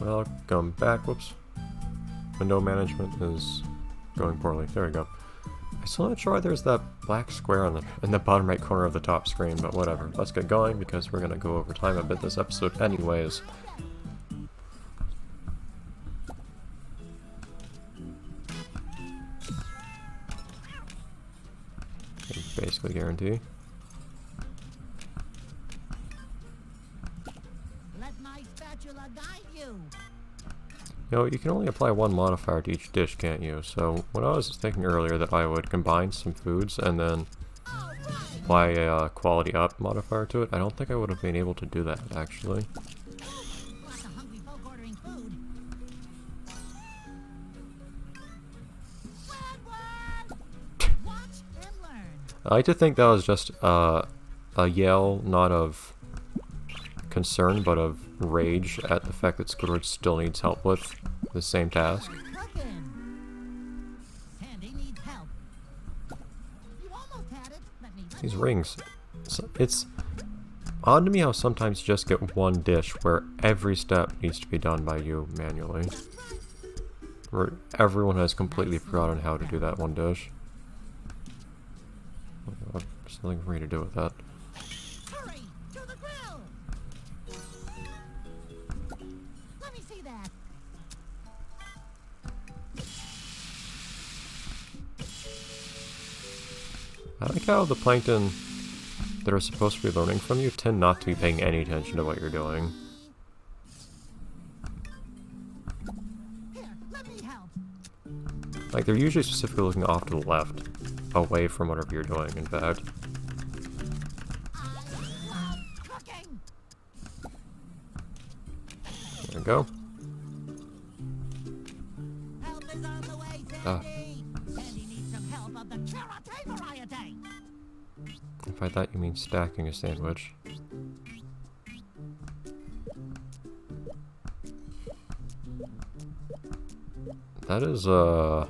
Well, going back, whoops. Window management is going poorly. There we go. I'm still not sure why there's that black square in the bottom right corner of the top screen, but whatever. Let's get going because we're gonna go over time a bit this episode anyways. Basically guarantee. Let my spatula guide you. You know, you can only apply one modifier to each dish, can't you? So, when I was thinking earlier that I would combine some foods and then apply a quality up modifier to it, I don't think I would have been able to do that, actually. Lots of hungry folk ordering food. Watch and learn. I like to think that was just a yell, not of concern, but of rage at the fact that Squidward still needs help with the same task. Cooking. Sandy needs help. You almost had it. Let These me rings. It's odd to me how sometimes you just get one dish where every step needs to be done by you manually. Where everyone has completely forgotten how to do that one dish. There's nothing for me to do with that. hurry to the grill. Let me see that. I like how the plankton that are supposed to be learning from you tend not to be paying any attention to what you're doing. Here, let me help. Like, they're usually specifically looking off to the left, away from whatever you're doing, in fact. I love cooking. There we go. Help is on the way, Sandy. Ah. Sandy needs some help of the karate variety. If I thought you mean stacking a sandwich. That is a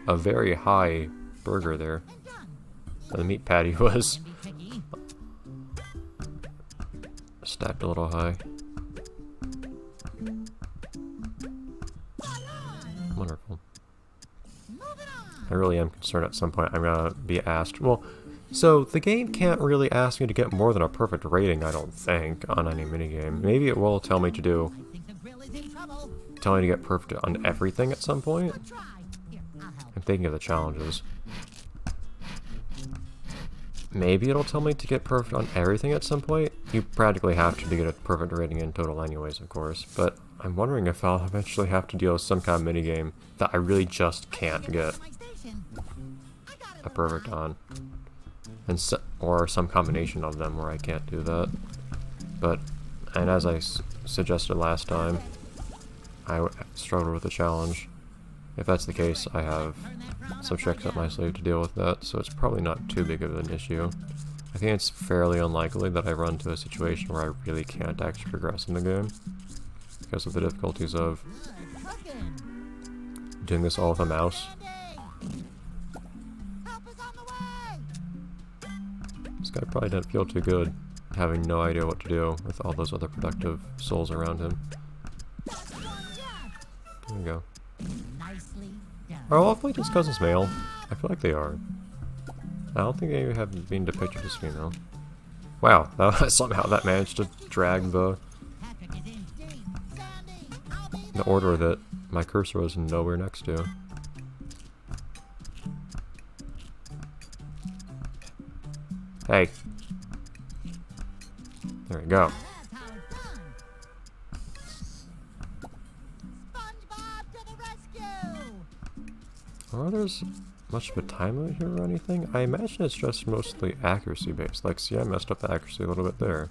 very high burger there. And done. The meat patty was Can be tricky. stacked a little high. Wonderful. Moving on. I really am concerned at some point I'm gonna be asked, well, so the game can't really ask me to get more than a perfect rating, I don't think, on any minigame. Maybe it will tell me to do, I think the grill is in trouble. tell me to get perfect on everything at some point. Good try. Here, I'll help. I'm thinking of the challenges. Maybe it'll tell me to get perfect on everything at some point. You practically have to get a perfect rating in total anyways, of course. But I'm wondering if I'll eventually have to deal with some kind of minigame that I really just can't get My station. I got it a perfect on. And or some combination of them where I can't do that. But, and as I suggested last time, I struggled with the challenge. If that's the case, I have some tricks up my sleeve to deal with that, so it's probably not too big of an issue. I think it's fairly unlikely that I run into a situation where I really can't actually progress in the game because of the difficulties of cooking. doing this all with a mouse. Sandy. Help is on the way. This guy probably didn't feel too good having no idea what to do with all those other productive souls around him. Best one yet. There we go. Nicely done. Are all of Plankton's cousins male? I feel like they are. I don't think they have been depicted as female. Wow, somehow that managed to drag the Patrick is in deep. Sandy, I'll be there. order that my cursor was nowhere next to. Hey. There we go. That's how it's done. Spongebob to the rescue. Are there's much of a time limit here or anything? I imagine it's just mostly accuracy based. Like, see, I messed up the accuracy a little bit there.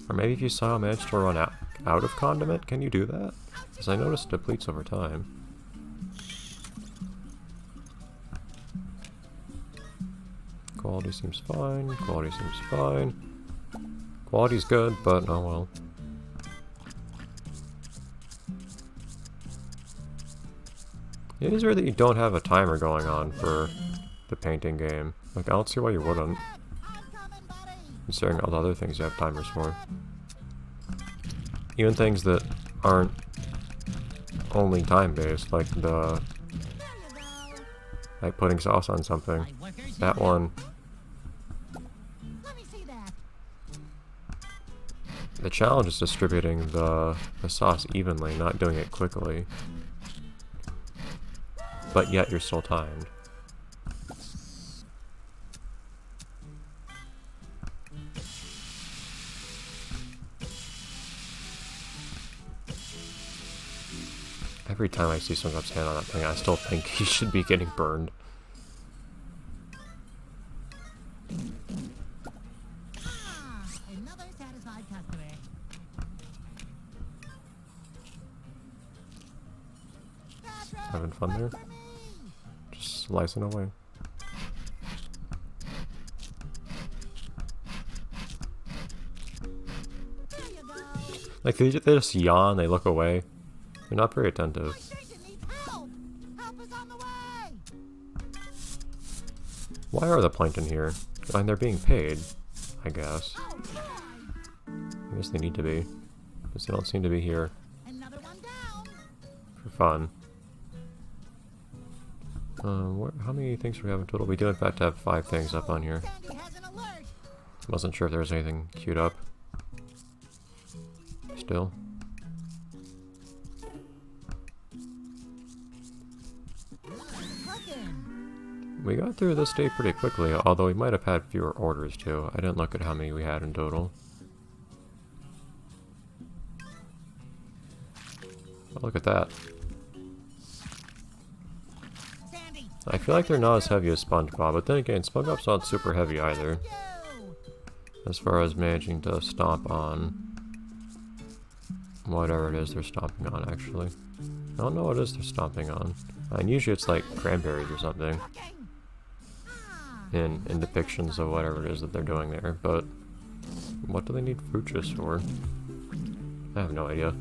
Or maybe if you somehow manage to run out of condiment, can you do that? Because I noticed it depletes over time. Quality seems fine. Quality seems fine. Quality's good, but oh well. It is weird that you don't have a timer going on for the painting game. Like, I don't see why you wouldn't, I'm coming, buddy. considering all the other things you have timers for. even things that aren't only time-based, like the like putting sauce on something. That one, Let me see that. the challenge is distributing the sauce evenly, not doing it quickly. But yet you're still timed. Every time I see Spongebob's hand on that thing, I still think he should be getting burned. Another satisfied customer. Having fun there? Just slicing away. There you go. Like, they just yawn, they look away. They're not very attentive. Station needs help. Help is on the way. Why are the plankton here? I mean, they're being paid, I guess. Oh, boy. I guess they need to be. Because they don't seem to be here Another one down. for fun. How many things do we have in total? We do in fact have 5 things up on here. Sandy has an alert. Wasn't sure if there was anything queued up. Still. Cooking. We got through this day pretty quickly, although we might have had fewer orders too. I didn't look at how many we had in total. Oh, look at that. Sandy. I feel like they're not as heavy as Spongebob, but then again, Spongebob's not super heavy either, Go. as far as managing to stomp on whatever it is they're stomping on, actually. I don't know what it is they're stomping on. And usually it's like cranberries or something Cooking. in depictions of whatever it is that they're doing there, but what do they need fruit juice for? I have no idea.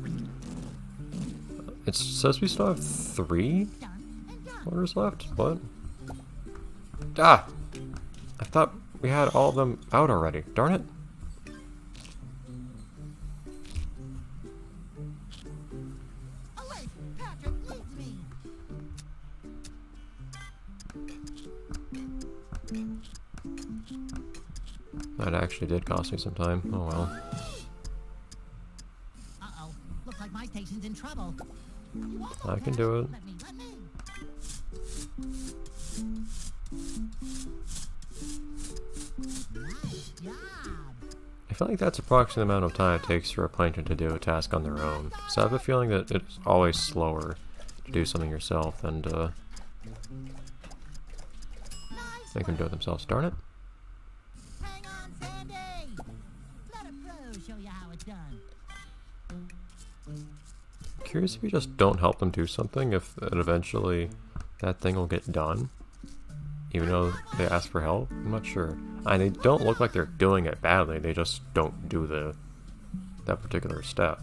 It says we still have 3 Done and done. orders left? What? Ah! I thought we had all of them out already. Darn it. Alert. Patrick leads me. That actually did cost me some time. Oh well. Uh-oh. Looks like my station's in trouble. You almost I can had do a it. scoop at me. Let me. Nice job. I feel like that's approximately the amount of time it takes for a plankton to do a task on their own. So I have a feeling that it's always slower to do something yourself than to Nice make them do it themselves. Darn it. Hang on, Sandy. Let a pro show you how it's done. Curious if you just don't help them do something, if it eventually that thing will get done. Even though they ask for help? I'm not sure. And they don't look like they're doing it badly, they just don't do that particular step.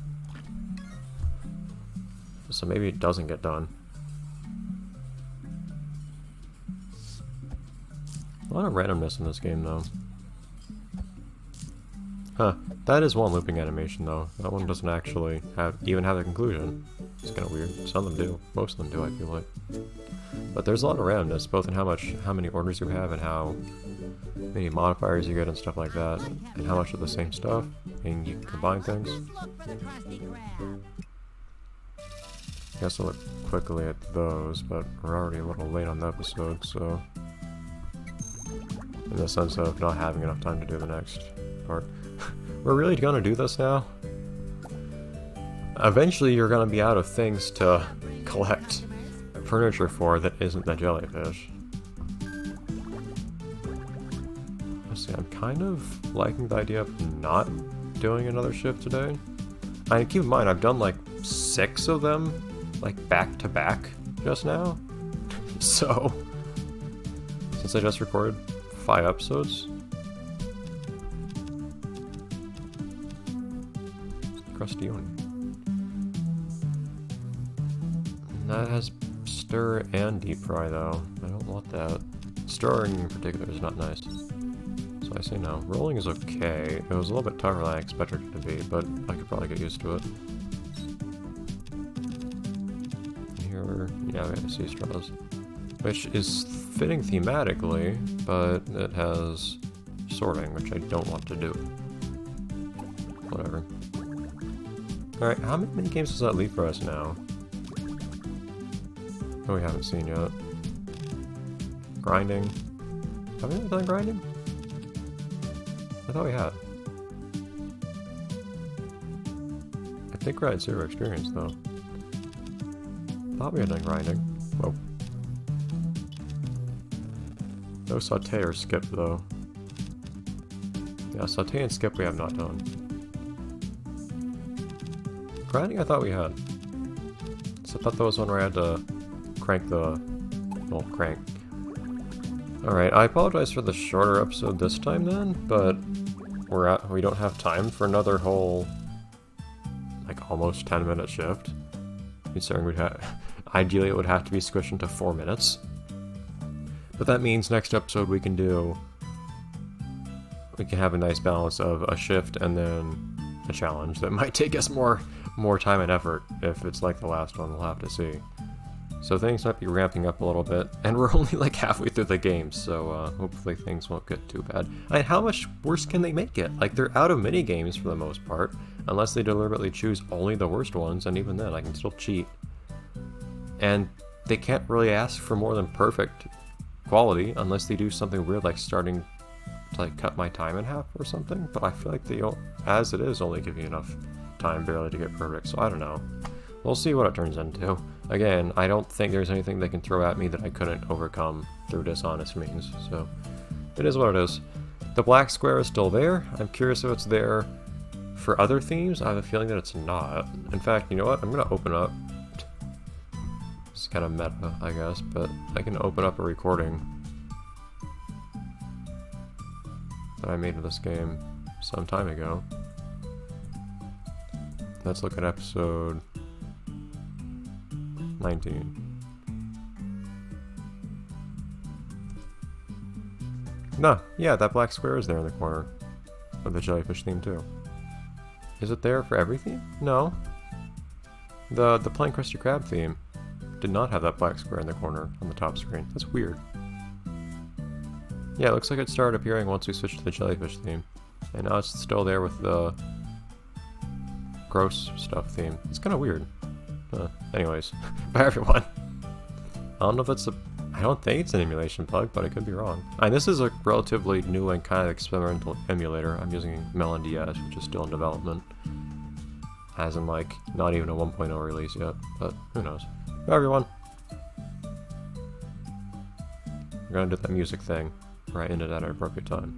So maybe it doesn't get done. A lot of randomness in this game though. Huh, that is one looping animation though. That one doesn't actually even have a conclusion. It's kind of weird. Some of them do. Most of them do, I feel like. But there's a lot of randomness, both in how many orders you have and how many modifiers you get and stuff like that, and how much of the same stuff, and you can combine things. Just look for the Krusty Krab. I guess I'll look quickly at those, but we're already a little late on the episode, so... In the sense of not having enough time to do the next part. We're really gonna do this now? Eventually you're gonna be out of things to collect furniture for that isn't the jellyfish. Let's see, I'm kind of liking the idea of not doing another shift today. I keep in mind, I've done like 6 of them, like back to back just now. So, since I just recorded 5 episodes. Crusty onion. And that has stir and deep fry though. I don't want that. Stirring in particular is not nice. So I say no. Rolling is okay. It was a little bit tougher than I expected it to be, but I could probably get used to it. Here, yeah, we have the sea straws. Which is fitting thematically, but it has sorting, which I don't want to do. Whatever. Alright, how many games does that leave for us now? Oh, we haven't seen yet. Grinding. Have we done grinding? I thought we had. I think we're at 0 experience, though. Thought we had done grinding. Whoa. No saute or skip, though. Yeah, saute and skip we have not done. Grinding I thought we had. So I thought that was one where I had to crank the... well, crank. Alright, I apologize for the shorter episode this time then, but we don't have time for another whole, like, almost 10-minute shift. Considering we'd ideally it would have to be squished into 4 minutes. But that means next episode we can have a nice balance of a shift and then a challenge that might take us more time and effort. If it's like the last one, we'll have to see. So things might be ramping up a little bit, and we're only like halfway through the game, so hopefully things won't get too bad. And how much worse can they make it? Like, they're out of mini games for the most part, unless they deliberately choose only the worst ones, and even then I can still cheat. And they can't really ask for more than perfect quality unless they do something weird like starting to like cut my time in half or something, but I feel like they don't, as it is, only give you enough time barely to get perfect, so I don't know. We'll see what it turns into. Again, I don't think there's anything they can throw at me that I couldn't overcome through dishonest means, so it is what it is. The black square is still there. I'm curious if it's there for other themes. I have a feeling that it's not. In fact, you know what? I'm gonna open up. It's kind of meta, I guess, but I can open up a recording that I made of this game some time ago. Let's look at episode 19. No, yeah, that black square is there in the corner of the jellyfish theme too. Is it there for every theme? No. The plain Krusty Krab theme did not have that black square in the corner on the top screen. That's weird. Yeah, it looks like it started appearing once we switched to the jellyfish theme. And now it's still there with the gross stuff theme. It's kind of weird. Anyways, bye everyone. I don't know if it's I don't think it's an emulation bug, but I could be wrong. And this is a relatively new and kind of experimental emulator. I'm using Melon DS, which is still in development. As in, like, not even a 1.0 release yet, but who knows. Bye everyone. We're gonna do that music thing, where I ended at an appropriate time.